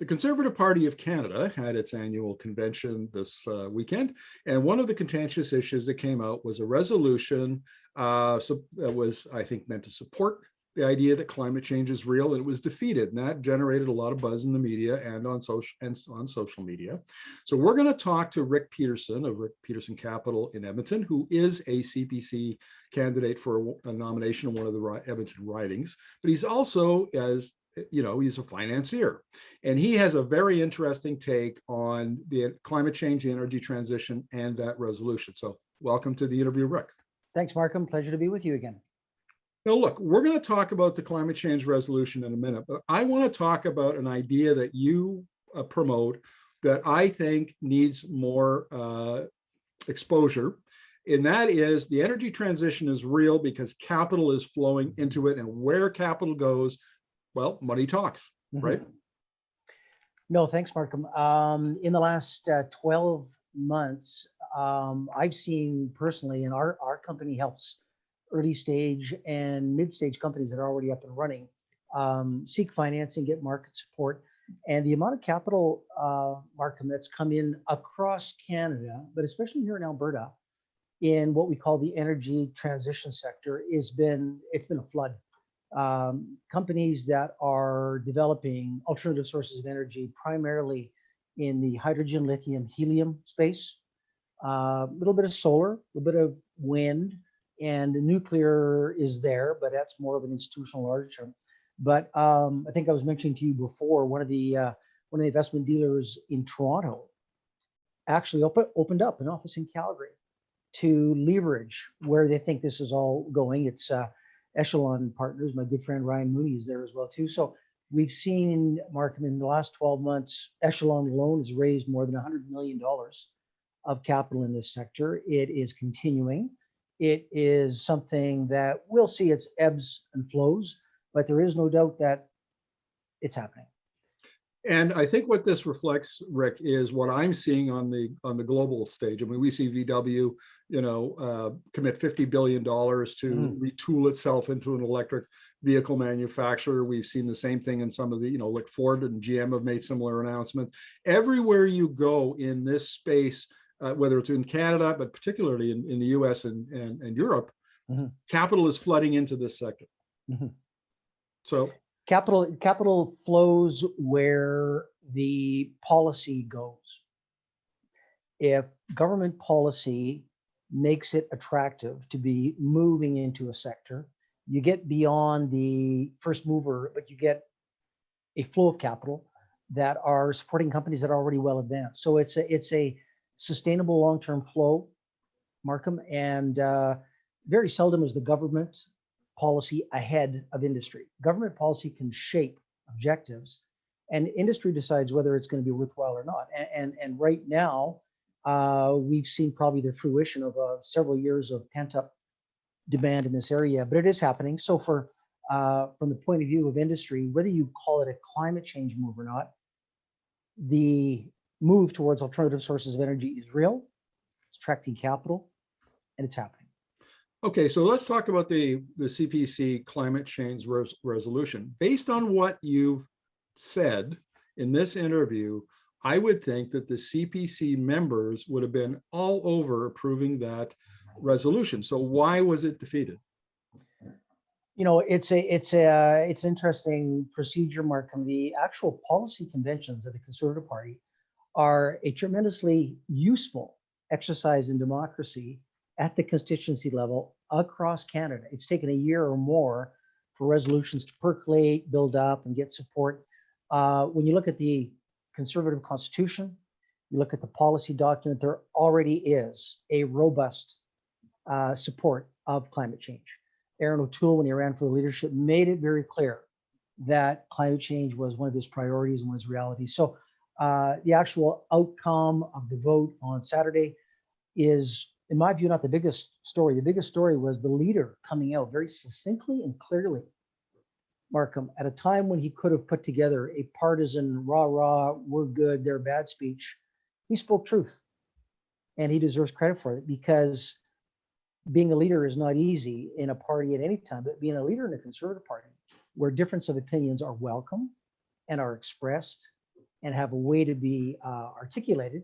The Conservative Party of Canada had its annual convention this weekend, and one of the contentious issues that came out was a resolution that was, I think, meant to support the idea that climate change is real, and it was defeated, and that generated a lot of buzz in the media and on social media. So we're going to talk to Rick Peterson of Rick Peterson Capital in Edmonton, who is a CPC candidate for a nomination in one of the Edmonton ridings, but he's also, as you know, he's a financier, and he has a very interesting take on the climate change, the energy transition, and that resolution. So welcome to the interview, Rick. Thanks, Markham. Pleasure to be with you again. Now, look, we're going to talk about the climate change resolution in a minute, but I want to talk about an idea that you promote that I think needs more exposure. And that is the energy transition is real because capital is flowing into it, and where capital goes, well, money talks, right? No, thanks, Markham. In the last 12 months, I've seen personally, and our company helps early stage and mid stage companies that are already up and running seek financing, get market support. And the amount of capital, Markham, that's come in across Canada, but especially here in Alberta, in what we call the energy transition sector, it's been a flood. Companies that are developing alternative sources of energy, primarily in the hydrogen, lithium, helium space, a little bit of solar, a little bit of wind, and nuclear is there, but that's more of an institutional large term. But I think I was mentioning to you before, one of the investment dealers in Toronto actually opened up an office in Calgary to leverage where they think this is all going. It's Echelon Partners. My good friend Ryan Mooney is there as well too. So we've seen, Markham, in the last 12 months, Echelon alone has raised more than $100 million of capital in this sector. It is continuing. It is something that we'll see its ebbs and flows, but there is no doubt that it's happening. And I think what this reflects, Rick, is what I'm seeing on the global stage. I mean, we see VW, commit $50 billion to retool itself into an electric vehicle manufacturer. We've seen the same thing in some of the, like Ford and GM have made similar announcements. Everywhere you go in this space, whether it's in Canada, but particularly in the US and Europe, capital is flooding into this sector. So capital flows where the policy goes. If government policy makes it attractive to be moving into a sector, you get beyond the first mover, but you get a flow of capital that are supporting companies that are already well advanced. So it's a sustainable long-term flow, Markham, and very seldom is the government policy ahead of industry. Government policy can shape objectives, and industry decides whether it's going to be worthwhile or not. And right now, we've seen probably the fruition of several years of pent-up demand in this area, but it is happening. So from the point of view of industry, whether you call it a climate change move or not, the move towards alternative sources of energy is real, it's attracting capital, and it's happening. Okay, so let's talk about the CPC climate change resolution. Based on what you've said in this interview, I would think that the CPC members would have been all over approving that resolution. So why was it defeated? It's an interesting procedure, Markham. The actual policy conventions of the Conservative Party are a tremendously useful exercise in democracy at the constituency level across Canada. It's taken a year or more for resolutions to percolate, build up, and get support. When you look at the Conservative Constitution, you look at the policy document, there already is a robust support of climate change. Aaron O'Toole, when he ran for the leadership, made it very clear that climate change was one of his priorities and was reality. So the actual outcome of the vote on Saturday is, in my view, not the biggest story. The biggest story was the leader coming out very succinctly and clearly, Markham, at a time when he could have put together a partisan rah-rah, we're good, they're bad speech. He spoke truth, and he deserves credit for it, because being a leader is not easy in a party at any time, but being a leader in a Conservative Party where difference of opinions are welcome and are expressed and have a way to be articulated,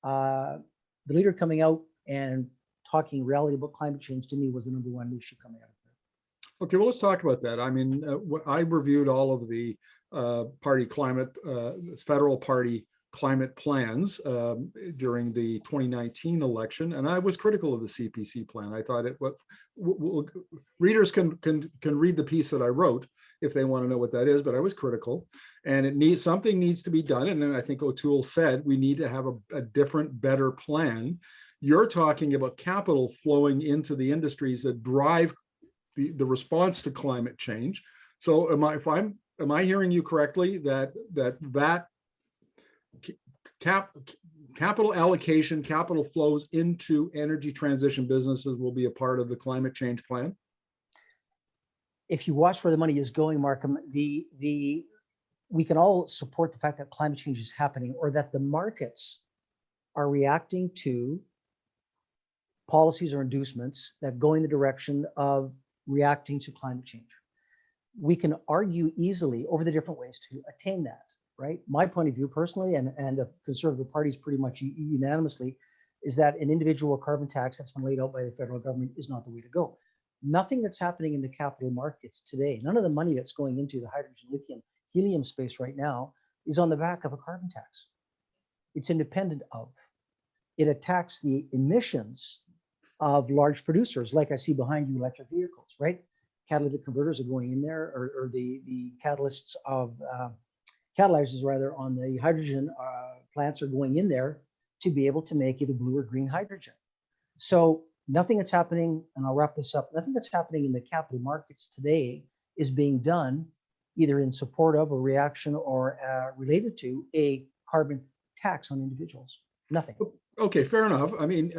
the leader coming out and talking reality about climate change to me was the number one issue coming out of there. Okay, well, let's talk about that. I mean, I reviewed all of the federal party climate plans during the 2019 election, and I was critical of the CPC plan. I thought readers can read the piece that I wrote if they want to know what that is, but I was critical, and something needs to be done. And then I think O'Toole said we need to have a different, better plan. You're talking about capital flowing into the industries that drive the response to climate change. So am I hearing you correctly that capital allocation, capital flows into energy transition businesses will be a part of the climate change plan? If you watch where the money is going, Markham, we can all support the fact that climate change is happening, or that the markets are reacting to policies or inducements that go in the direction of reacting to climate change. We can argue easily over the different ways to attain that, right? My point of view personally, and the Conservative Party's pretty much unanimously, is that an individual carbon tax that's been laid out by the federal government is not the way to go. Nothing that's happening in the capital markets today, none of the money that's going into the hydrogen, lithium, helium space right now is on the back of a carbon tax. It's independent of. It attacks the emissions of large producers, like I see behind you, electric vehicles, right? Catalytic converters are going in there, or the catalysts of catalyzers rather on the hydrogen plants are going in there to be able to make either blue or green hydrogen. So nothing that's happening, and I'll wrap this up, nothing that's happening in the capital markets today is being done either in support of, or reaction, or related to a carbon tax on individuals. Nothing. Okay, fair enough. I mean,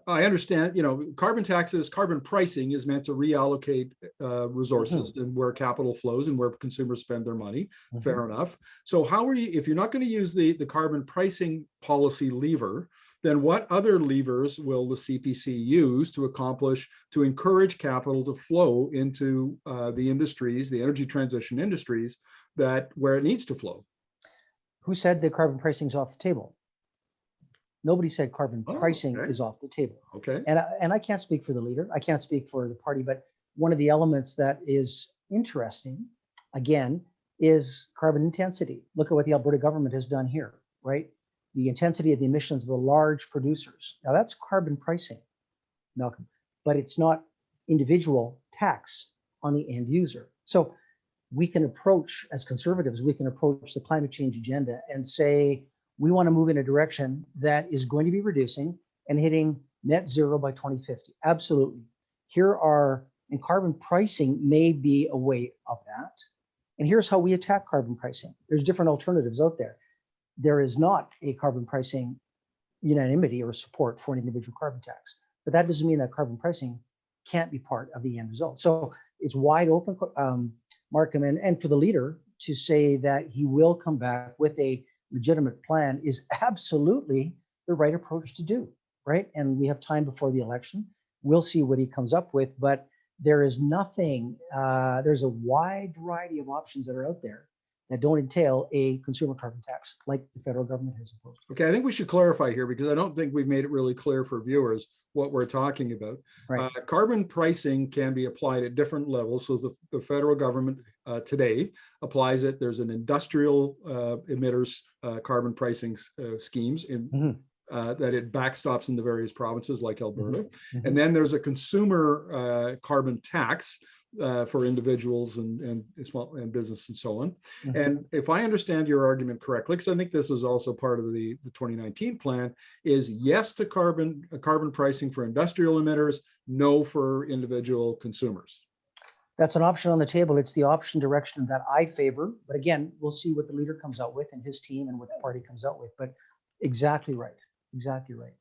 I understand, carbon taxes, carbon pricing is meant to reallocate resources and where capital flows and where consumers spend their money. Fair enough. So how are you, if you're not going to use the carbon pricing policy lever, then what other levers will the CPC use to encourage capital to flow into the industries, the energy transition industries, where it needs to flow? Who said that carbon pricing is off the table? Nobody said carbon pricing is off the table. Okay. And I can't speak for the leader. I can't speak for the party, but one of the elements that is interesting, again, is carbon intensity. Look at what the Alberta government has done here, right? The intensity of the emissions of the large producers. Now that's carbon pricing, Malcolm, but it's not individual tax on the end user. So we can approach, as conservatives, we can approach the climate change agenda and say, we want to move in a direction that is going to be reducing and hitting net zero by 2050. Absolutely. And carbon pricing may be a way of that. And here's how we attack carbon pricing. There's different alternatives out there. There is not a carbon pricing unanimity or support for an individual carbon tax, but that doesn't mean that carbon pricing can't be part of the end result. So it's wide open, Markham, and for the leader to say that he will come back with a legitimate plan is absolutely the right approach to do, right? And we have time before the election. We'll see what he comes up with, but there is nothing, there's a wide variety of options that are out there that don't entail a consumer carbon tax like the federal government has imposed. Okay, I think we should clarify here because I don't think we've made it really clear for viewers what we're talking about. Right. Carbon pricing can be applied at different levels. So the federal government today applies it. There's an industrial emitters carbon pricing schemes that it backstops in the various provinces like Alberta. And then there's a consumer carbon tax for individuals and small and business and so on. And if I understand your argument correctly, because I think this is also part of the 2019 plan, is yes to carbon pricing for industrial emitters, no for individual consumers. That's an option on the table. It's the option direction that I favor. But again, we'll see what the leader comes out with and his team and what the party comes out with. But exactly right. Exactly right.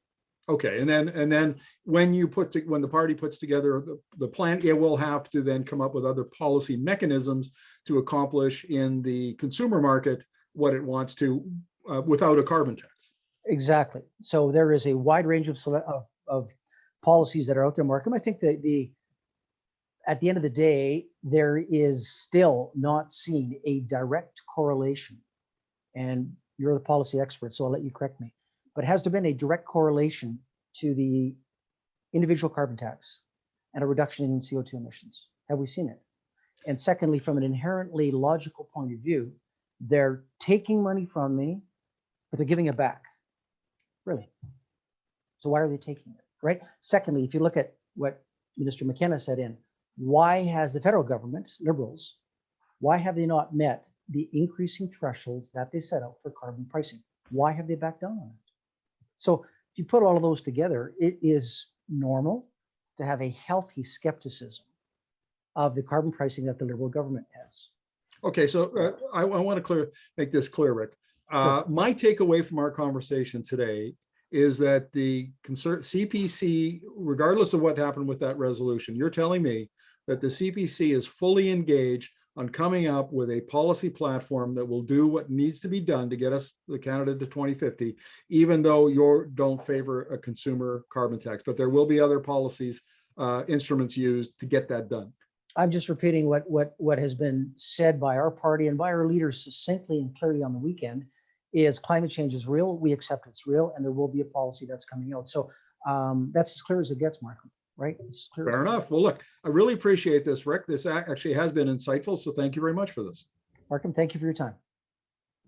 Okay, and then when the party puts together the plan, it will have to then come up with other policy mechanisms to accomplish in the consumer market what it wants to without a carbon tax. Exactly. So there is a wide range of policies that are out there, Markham. I think that at the end of the day, there is still not seen a direct correlation and you're the policy expert, so I'll let you correct me, but has there been a direct correlation to the individual carbon tax and a reduction in CO2 emissions? Have we seen it? And secondly, from an inherently logical point of view, they're taking money from me, but they're giving it back. Really? So why are they taking it, right? Secondly, if you look at what Minister McKenna said why has the federal government, Liberals, why have they not met the increasing thresholds that they set out for carbon pricing? Why have they backed down on it? So if you put all of those together, it is normal to have a healthy skepticism of the carbon pricing that the Liberal government has. Okay, so I want to make this clear, Rick. Sure. My takeaway from our conversation today is that the CPC, regardless of what happened with that resolution, you're telling me that the CPC is fully engaged on coming up with a policy platform that will do what needs to be done to get us the Canada to 2050, even though you don't favor a consumer carbon tax, but there will be other policies, instruments used to get that done. I'm just repeating what has been said by our party and by our leaders succinctly and clearly on the weekend is climate change is real. We accept it's real, and there will be a policy that's coming out. So that's as clear as it gets, Markham, right? It's as clear. Fair enough. Well, look, I really appreciate this, Rick. This actually has been insightful. So thank you very much for this. Markham, thank you for your time.